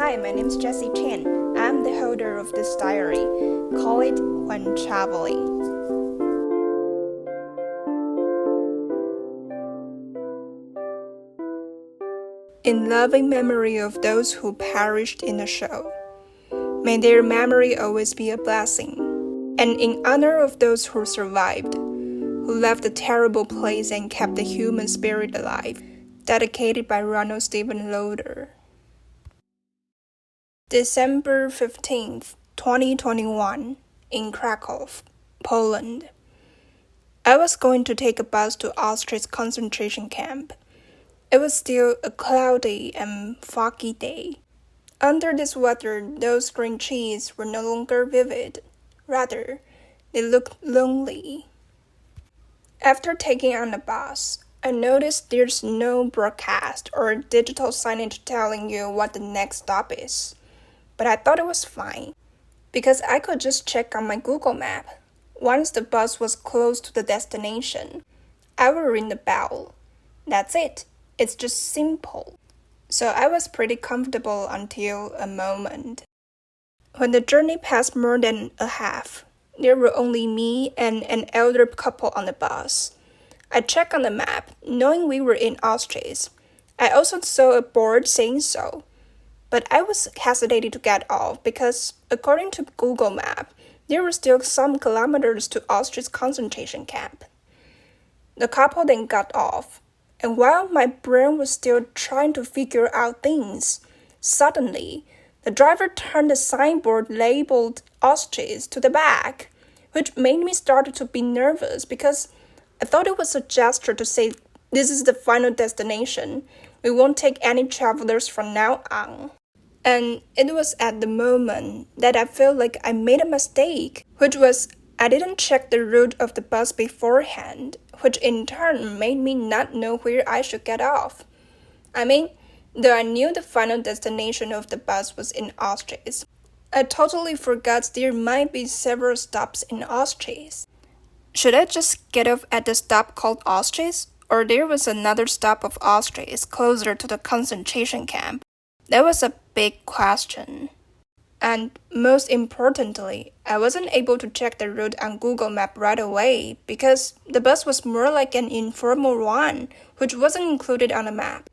Hi, my name is Jessie Chen. I'm the holder of this diary. Call it When Traveling. In loving memory of those who perished in the show, may their memory always be a blessing. And in honor of those who survived, who left the terrible place and kept the human spirit alive, dedicated by Ronald Stephen Loader. December 15th, 2021, in Krakow, Poland. I was going to take a bus to Auschwitz concentration camp. It was still a cloudy and foggy day. Under this weather, those green trees were no longer vivid. Rather, they looked lonely. After taking on the bus, I noticed there's no broadcast or digital signage telling you what the next stop is. But I thought it was fine, because I could just check on my Google map. Once the bus was close to the destination, I would ring the bell. That's it. It's just simple. So I was pretty comfortable until a moment. When the journey passed more than a half, there were only me and an elder couple on the bus. I checked on the map, knowing we were in Auschwitz. I also saw a board saying so. But I was hesitating to get off because, according to Google Map, there were still some kilometers to Auschwitz concentration camp. The couple then got off, and while my brain was still trying to figure out things, suddenly, the driver turned the signboard labeled Auschwitz to the back, which made me start to be nervous because I thought it was a gesture to say, "This is the final destination. We won't take any travelers from now on." And it was at the moment that I felt like I made a mistake, which was I didn't check the route of the bus beforehand, which in turn made me not know where I should get off. I mean, though I knew the final destination of the bus was in Auschwitz, I totally forgot there might be several stops in Auschwitz. Should I just get off at the stop called Auschwitz? Or there was another stop of Auschwitz closer to the concentration camp? That was a big question. And most importantly, I wasn't able to check the route on Google Map right away because the bus was more like an informal one, which wasn't included on the map.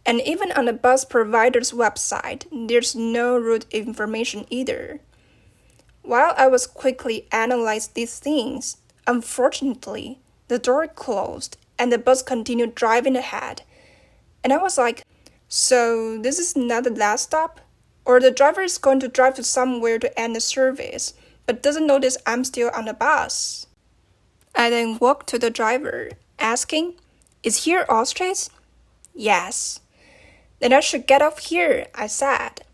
And even on the bus provider's website, there's no route information either. While I was quickly analyzing these things, unfortunately, the door closed and the bus continued driving ahead. And I was like, so this is not the last stop? Or the driver is going to drive to somewhere to end the service, but doesn't notice I'm still on the bus. I then walked to the driver, asking, "Is here Auschwitz?" "Yes." "Then I should get off here," I said.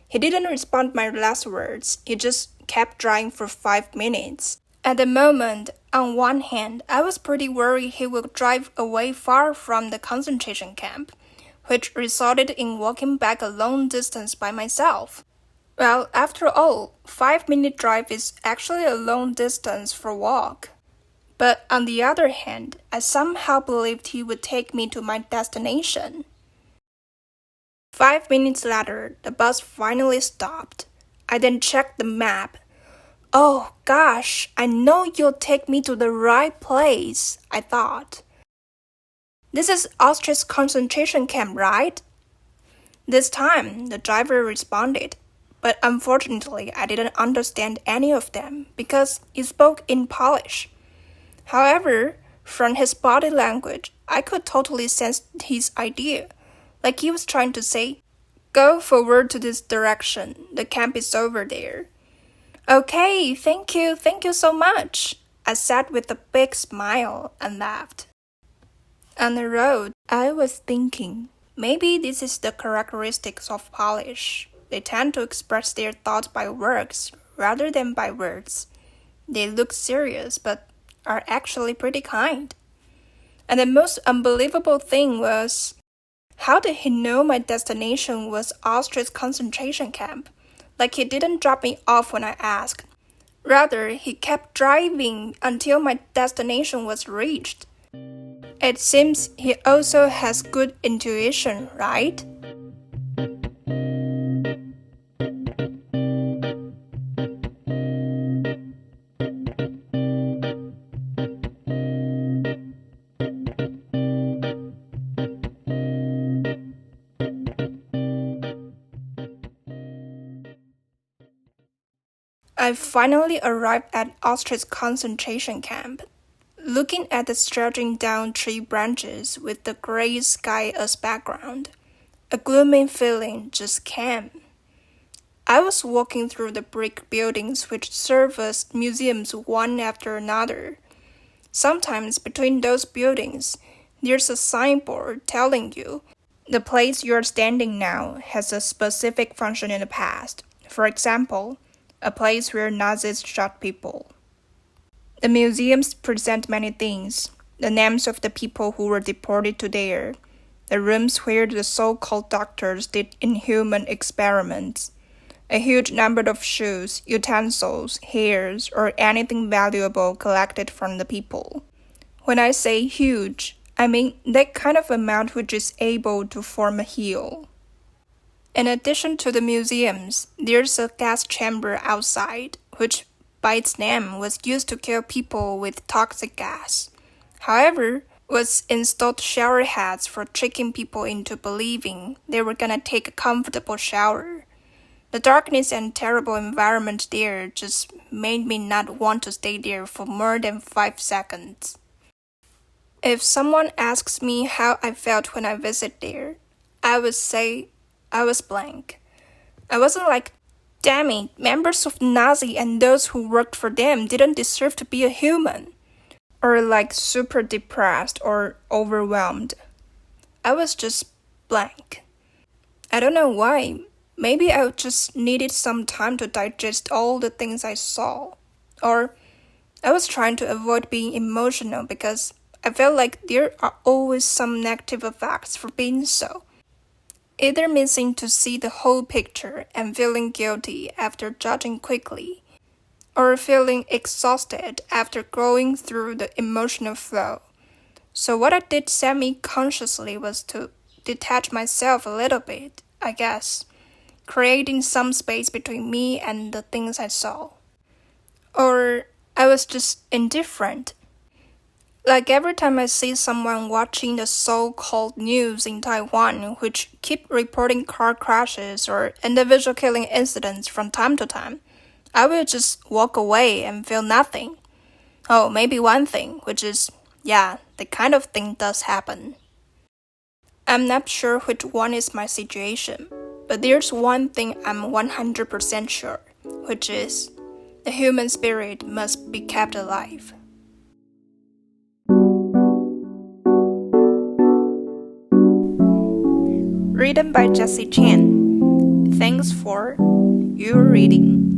He didn't respond to my last words. He just kept driving for 5 minutes. At the moment, on one hand, I was pretty worried he would drive away far from the concentration camp, which resulted in walking back a long distance by myself. Well, after all, 5-minute drive is actually a long distance for walk. But on the other hand, I somehow believed he would take me to my destination. 5 minutes later, the bus finally stopped. I then checked the map. "Oh gosh, I know you'll take me to the right place," I thought. "This is Auschwitz concentration camp, right?" This time, the driver responded, but unfortunately I didn't understand any of them because he spoke in Polish. However, from his body language, I could totally sense his idea, like he was trying to say, "Go forward to this direction, the camp is over there." "Okay, thank you so much," I said with a big smile and laughed. On the road, I was thinking, maybe this is the characteristics of Polish. They tend to express their thoughts by works rather than by words. They look serious but are actually pretty kind. And the most unbelievable thing was, how did he know my destination was Auschwitz concentration camp? Like he didn't drop me off when I asked. Rather, he kept driving until my destination was reached. It seems he also has good intuition, right? I finally arrived at Auschwitz concentration camp. Looking at the stretching down tree branches with the gray sky as background, a gloomy feeling just came. I was walking through the brick buildings which serve as museums one after another. Sometimes between those buildings, there's a signboard telling you the place you're standing now has a specific function in the past. For example, a place where Nazis shot people. The museums present many things: the names of the people who were deported to there, the rooms where the so-called doctors did inhuman experiments, a huge number of shoes, utensils, hairs, or anything valuable collected from the people. When I say huge, I mean that kind of amount which is able to form a hill. In addition to the museums, there's a gas chamber outside, which by its name was used to kill people with toxic gas. However, was installed shower heads for tricking people into believing they were gonna take a comfortable shower. The darkness and terrible environment there just made me not want to stay there for more than 5 seconds. If someone asks me how I felt when I visited there, I would say I was blank. I wasn't like, damn it, members of Nazi and those who worked for them didn't deserve to be a human. Or like super depressed or overwhelmed. I was just blank. I don't know why. Maybe I just needed some time to digest all the things I saw. Or I was trying to avoid being emotional because I felt like there are always some negative effects for being so. Either missing to see the whole picture and feeling guilty after judging quickly, or feeling exhausted after going through the emotional flow. So what I did semi-consciously was to detach myself a little bit, I guess, creating some space between me and the things I saw. Or I was just indifferent. Like every time I see someone watching the so-called news in Taiwan, which keep reporting car crashes or individual killing incidents from time to time, I will just walk away and feel nothing. Oh, maybe one thing, which is, yeah, the kind of thing does happen. I'm not sure which one is my situation, but there's one thing I'm 100% sure, which is, the human spirit must be kept alive. Written by Jessie Chan. Thanks for your reading.